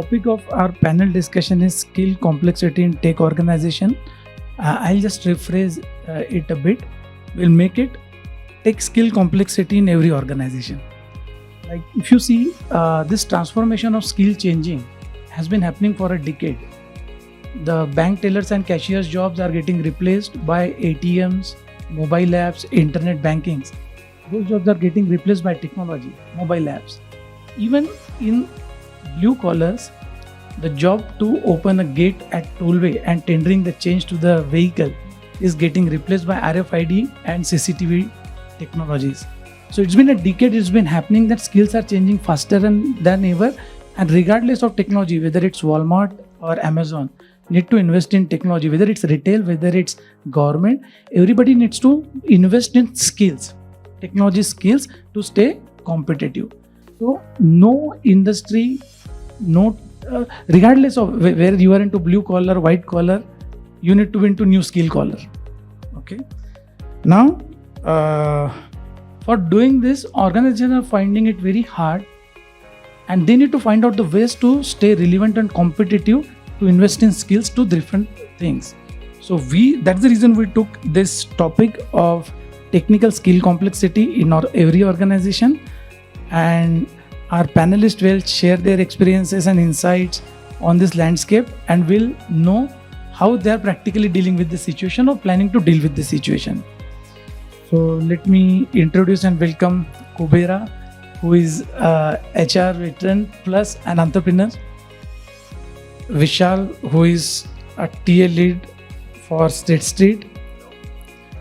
topic of our panel discussion is skill complexity in tech organization. I'll just rephrase it a bit. We'll make it tech skill complexity in every organization. Like if you see this transformation of skill changing has been happening for a decade. The bank tellers and cashiers jobs are getting replaced by ATMs, mobile apps, internet bankings. Those jobs are getting replaced by technology, mobile apps. Even in blue collars, the job to open a gate at tollway and tendering the change to the vehicle is getting replaced by RFID and CCTV technologies. So it's been a decade, it's been happening that skills are changing faster than ever, and regardless of technology, whether it's Walmart or Amazon, need to invest in technology, whether it's retail, whether it's government, everybody needs to invest in skills, technology skills to stay competitive. So no industry, regardless of where you are into blue collar, white collar, you need to be into new skill collar. Okay. Now, for doing this, organizations are finding it very hard, and they need to find out the ways to stay relevant and competitive to invest in skills to different things. So that's the reason we took this topic of technical skill complexity in every organization, and our panelists will share their experiences and insights on this landscape, and will know how they are practically dealing with the situation or planning to deal with the situation. So let me introduce and welcome Kubera, who is HR veteran plus an entrepreneur. Vishal, who is a TA lead for State Street.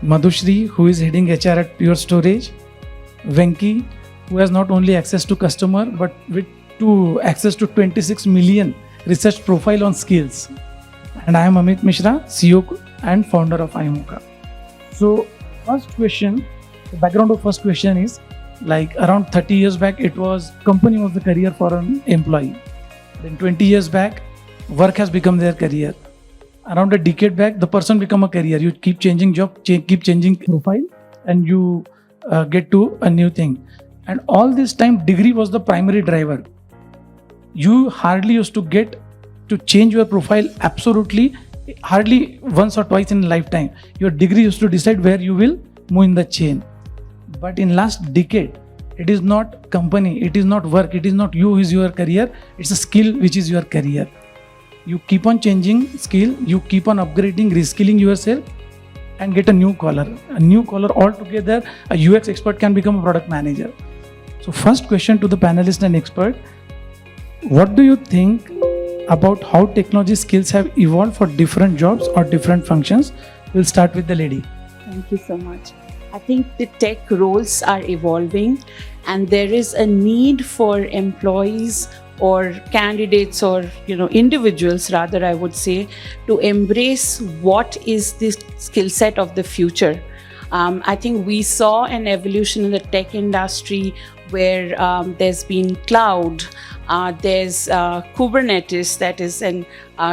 Madhushree, who is heading HR at PureStorage. Venki, who has not only access to customer but with access to 26 million research profile on skills. And I am Amit Mishra, CEO and founder of iMocha. So first question, the background of first question is, like around 30 years back, company was the career for an employee. Then 20 years back, work has become their career. Around a decade back, the person become a career. You keep changing job, keep changing profile, and you get to a new thing. And all this time, degree was the primary driver. You hardly used to get to change your profile absolutely, hardly once or twice in a lifetime. Your degree used to decide where you will move in the chain. But in last decade, it is not company, it is not work, it is not you who is your career, it's a skill which is your career. You keep on changing skill, you keep on upgrading, reskilling yourself, and get a new collar. A new collar altogether, a UX expert can become a product manager. So first question to the panelist and expert, what do you think about how technology skills have evolved for different jobs or different functions? We'll start with the lady. Thank you so much. I think the tech roles are evolving, and there is a need for employees or candidates or individuals rather, I would say, to embrace what is the skill set of the future. I think we saw an evolution in the tech industry where there's been cloud, there's Kubernetes, that is an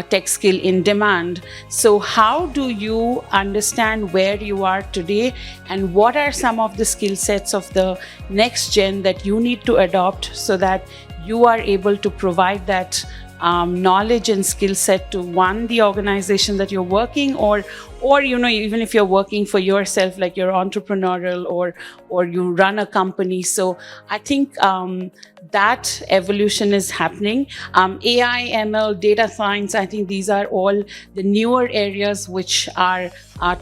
tech skill in demand. So how do you understand where you are today, and what are some of the skill sets of the next gen that you need to adopt so that you are able to provide that knowledge and skill set to the organization that you're working, or even if you're working for yourself, like you're entrepreneurial or you run a company. So I think that evolution is happening. AI, ML, data science, I think these are all the newer areas which our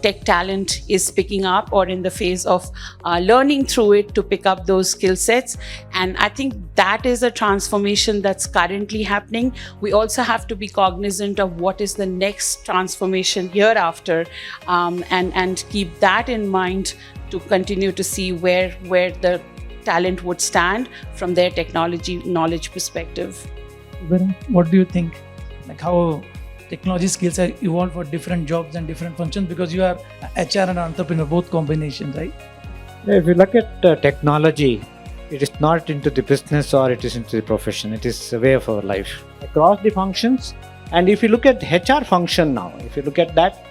tech talent is picking up, or in the phase of learning through it to pick up those skill sets. And I think that is a transformation that's currently happening. We also have to be cognizant of what is the next transformation hereafter, and keep that in mind to continue to see where the talent would stand from their technology knowledge perspective. What do you think? Like how technology skills have evolved for different jobs and different functions, because you are HR and entrepreneur, both combinations, right? If you look at technology, it is not into the business or it is into the profession. It is a way of our life across the functions. And if you look at HR function now, if you look at that,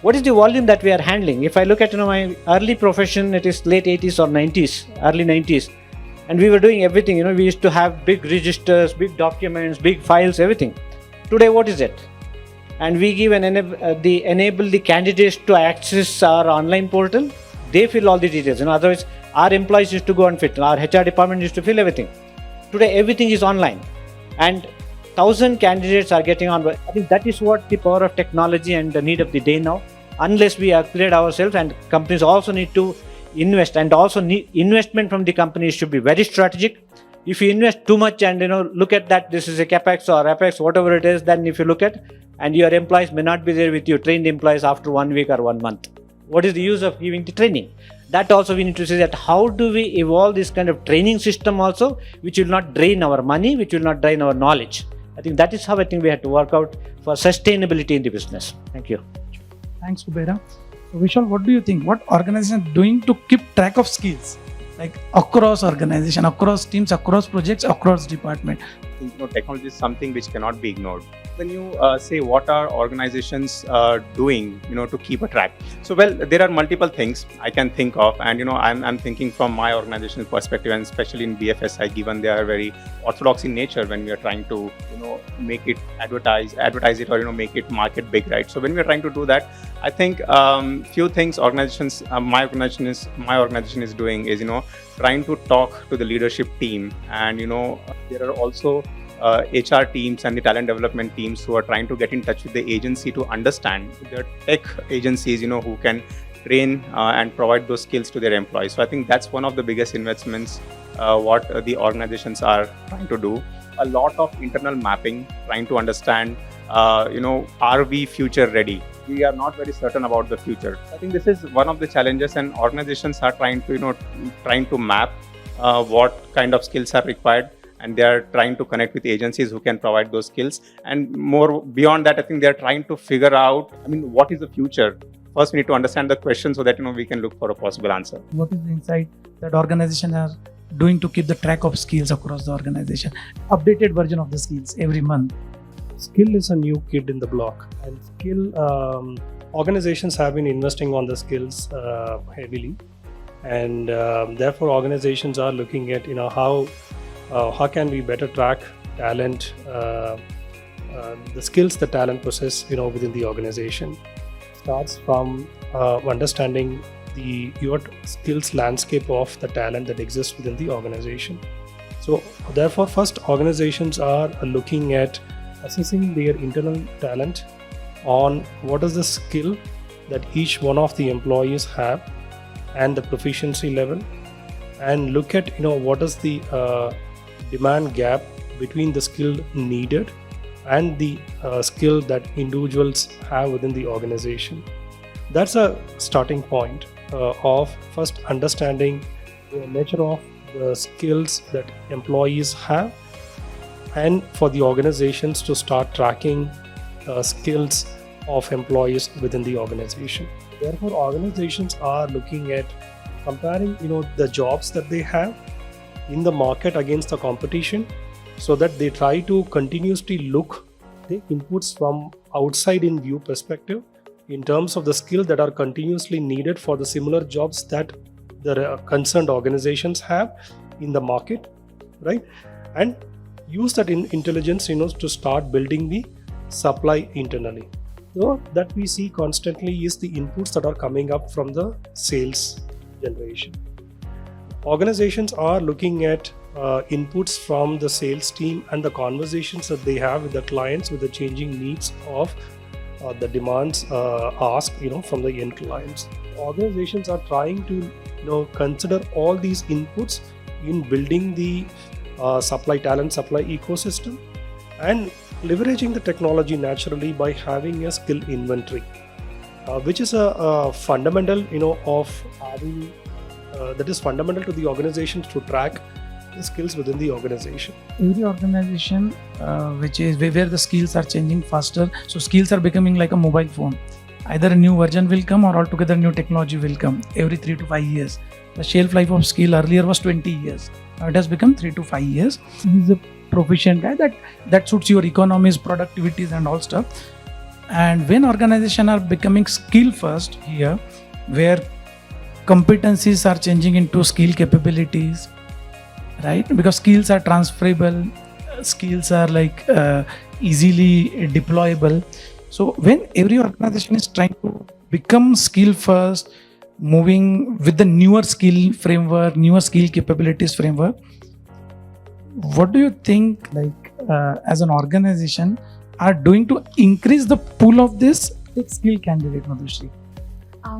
what is the volume that we are handling? If I look at my early profession, it is late 80s or 90s, early 90s. And we were doing everything, we used to have big registers, big documents, big files, everything. Today, what is it? And we give enable the candidates to access our online portal. They fill all the details. Otherwise, our employees used to go and fill. Our HR department used to fill everything. Today, everything is online, and 1,000 candidates are getting on. I think that is what the power of technology and the need of the day now. Unless we upgrade ourselves, and companies also need to invest, and also investment from the companies should be very strategic. If you invest too much and look at that, this is a capex or apex, whatever it is, then if you look at, and your employees may not be there with you, trained employees after 1 week or 1 month, what is the use of giving the training? That also we need to see that how do we evolve this kind of training system also, which will not drain our money, which will not drain our knowledge. I think that is how we have to work out for sustainability in the business. Thank you. Thanks, Kubera. So, Vishal, what do you think? What organization is doing to keep track of skills, like across organization, across teams, across projects, across department? Technology is something which cannot be ignored. When you say what are organizations doing, to keep a track. So, well, there are multiple things I can think of, and I'm thinking from my organizational perspective, and especially in BFSI, given they are very orthodox in nature when we are trying to, make it advertise it, or make it market big, right? So when we are trying to do that, I think few things organizations, my organization is doing is trying to talk to the leadership team, and there are also HR teams and the talent development teams who are trying to get in touch with the agency to understand the tech agencies, who can train and provide those skills to their employees. So I think that's one of the biggest investments what the organizations are trying to do. A lot of internal mapping, trying to understand, are we future ready? We are not very certain about the future. I think this is one of the challenges, and organizations are trying to map what kind of skills are required, and they are trying to connect with agencies who can provide those skills. And more beyond that, I think they are trying to figure out, what is the future? First, we need to understand the question so that we can look for a possible answer. What is the insight that organizations are doing to keep the track of skills across the organization? Updated version of the skills every month. Skill is a new kid in the block, and skill organizations have been investing on the skills heavily, and therefore organizations are looking at how can we better track talent, the skills the talent possess within the organization. Starts from understanding your skills landscape of the talent that exists within the organization. So therefore, first organizations are looking at assessing their internal talent on what is the skill that each one of the employees have and the proficiency level, and look at what is the demand gap between the skill needed and the skill that individuals have within the organization. That's a starting point of first understanding the nature of the skills that employees have, and for the organizations to start tracking skills of employees within the organization. Therefore, organizations are looking at comparing the jobs that they have in the market against the competition, so that they try to continuously take inputs from outside in view perspective in terms of the skill that are continuously needed for the similar jobs that the concerned organizations have in the market, right? And use that intelligence to start building the supply internally. So that we see constantly is the inputs that are coming up from the sales generation. Organizations are looking at inputs from the sales team and the conversations that they have with the clients, with the changing needs of the demands asked from the end clients. Organizations are trying to consider all these inputs in building the supply ecosystem, and leveraging the technology naturally by having a skill inventory, which is a fundamental of having that is fundamental to the organizations to track the skills within the organization. Every organization which is where the skills are changing faster, so skills are becoming like a mobile phone. Either a new version will come or altogether new technology will come every 3 to 5 years. The shelf life of skill earlier was 20 years. Now it has become 3 to 5 years. He's a proficient guy that suits your economies, productivities and all stuff. And when organizations are becoming skill first here, where competencies are changing into skill capabilities, right? Because skills are transferable, skills are like easily deployable. So when every organization is trying to become skill first, moving with the newer skill framework, newer skill capabilities framework, what do you think, like as an organization, are doing to increase the pool of this skill candidate, Madhushree?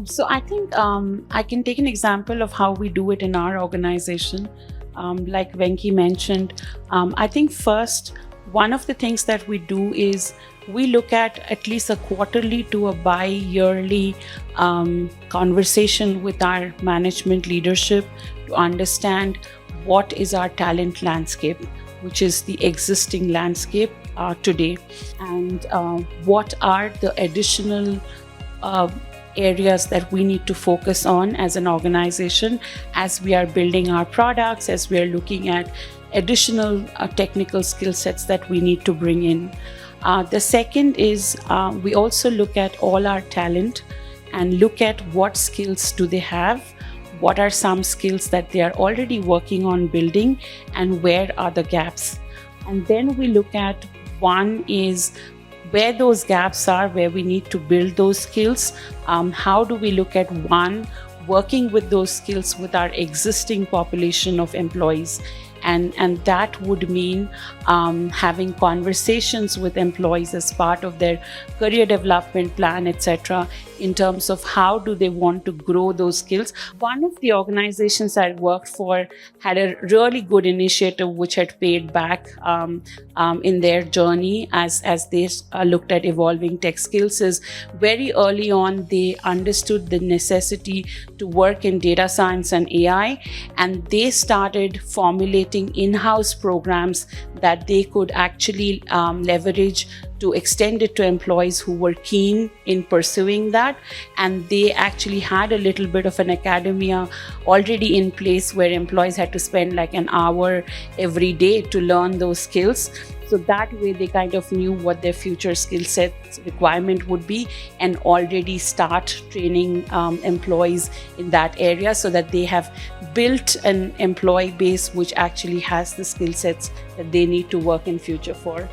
So I think I can take an example of how we do it in our organization. Like Venki mentioned, I think first, one of the things that we do is we look at least a quarterly to a bi-yearly conversation with our management leadership to understand what is our talent landscape, which is the existing landscape today, and what are the additional areas that we need to focus on as an organization as we are building our products, as we are looking at additional technical skill sets that we need to bring in. The second is we also look at all our talent and look at what skills do they have, what are some skills that they are already working on building, and where are the gaps. And then we look at, one is where those gaps are, where we need to build those skills. How do we look at working with those skills with our existing population of employees? And that would mean having conversations with employees as part of their career development plan, etc., in terms of how do they want to grow those skills. One of the organizations I worked for had a really good initiative which had paid back in their journey as they looked at evolving tech skills. Is very early on they understood the necessity to work in data science and AI, and they started formulating in-house programs that they could actually leverage to extend it to employees who were keen in pursuing that. And they actually had a little bit of an academia already in place where employees had to spend like an hour every day to learn those skills. So that way they kind of knew what their future skill set requirement would be and already start training employees in that area, so that they have built an employee base which actually has the skill sets that they need to work in future for.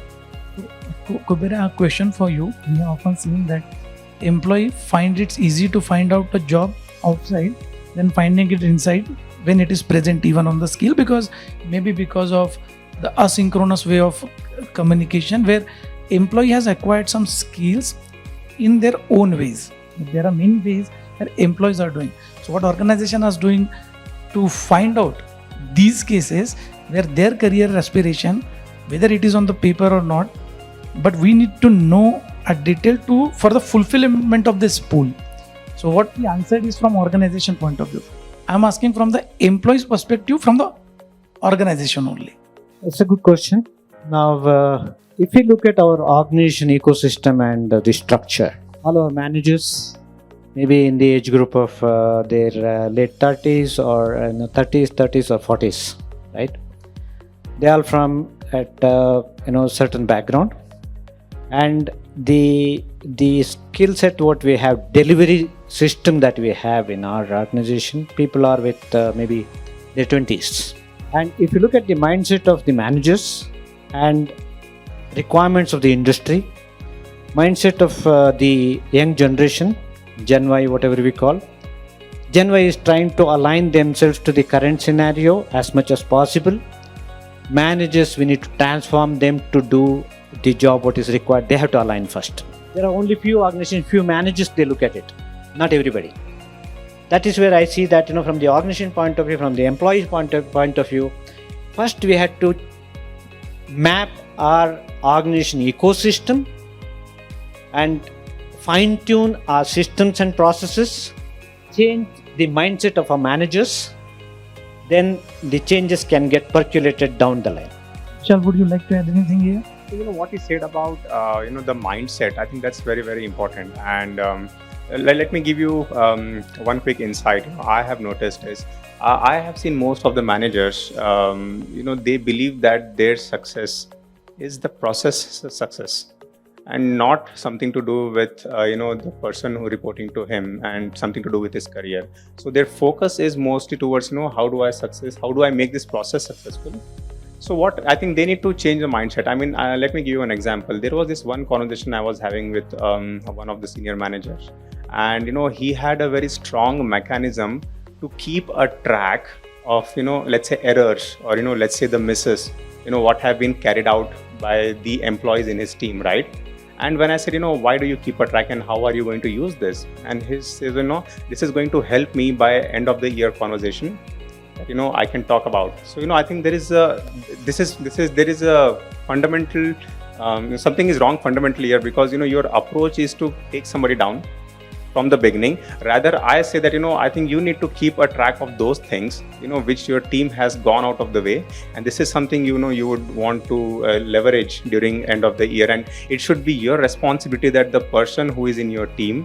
Kubera, a question for you. We have often seen that employee find it easy to find out a job outside than finding it inside when it is present even on the skill, because of the asynchronous way of communication where employee has acquired some skills in their own ways. There are many ways that employees are doing. So what organization is doing to find out these cases where their career aspiration, whether it is on the paper or not, but we need to know a detail for the fulfillment of this pool. So what we answered is from organization point of view. I'm asking from the employee's perspective, from the organization only. It's a good question. Now, if we look at our organization ecosystem and the structure, all our managers, maybe in the age group of their late 30s or 30s or 40s, right? They are from at certain background, and the skill set what we have, delivery system that we have in our organization, people are with maybe their 20s. And if you look at the mindset of the managers and requirements of the industry, mindset of the young generation, Gen Y, whatever we call, Gen Y is trying to align themselves to the current scenario as much as possible. Managers, we need to transform them to do the job what is required. They have to align first. There are only few organizations, few managers, they look at it, not everybody. That is where I see that, from the organization point of view, from the employee point of view, first we had to map our organization ecosystem and fine-tune our systems and processes, change the mindset of our managers, then the changes can get percolated down the line. Vishal, would you like to add anything here? What he said about the mindset, I think that's very, very important. And let me give you one quick insight. I have noticed is I have seen most of the managers, they believe that their success is the process success. and not something to do with the person who reporting to him and something to do with his career. So their focus is mostly towards how do I make this process successful. So what I think they need to change the mindset. I mean, let me give you an example. There was this one conversation I was having with one of the senior managers, and he had a very strong mechanism to keep a track of let's say errors, or let's say the misses, what have been carried out by the employees in his team, right? And when I said, why do you keep a track and how are you going to use this? And he says, this is going to help me by end of the year conversation that I can talk about. So I think there is a fundamental something is wrong fundamentally here, because your approach is to take somebody down from the beginning. Rather, I say that I think you need to keep a track of those things which your team has gone out of the way, and this is something you would want to leverage during end of the year, and it should be your responsibility that the person who is in your team,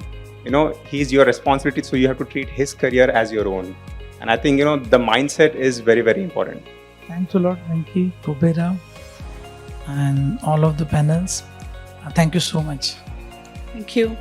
he's your responsibility, so you have to treat his career as your own. And I think the mindset is very, very important. Thanks a lot, Venki, Kubera, and all of the panels. Thank you so much. Thank you.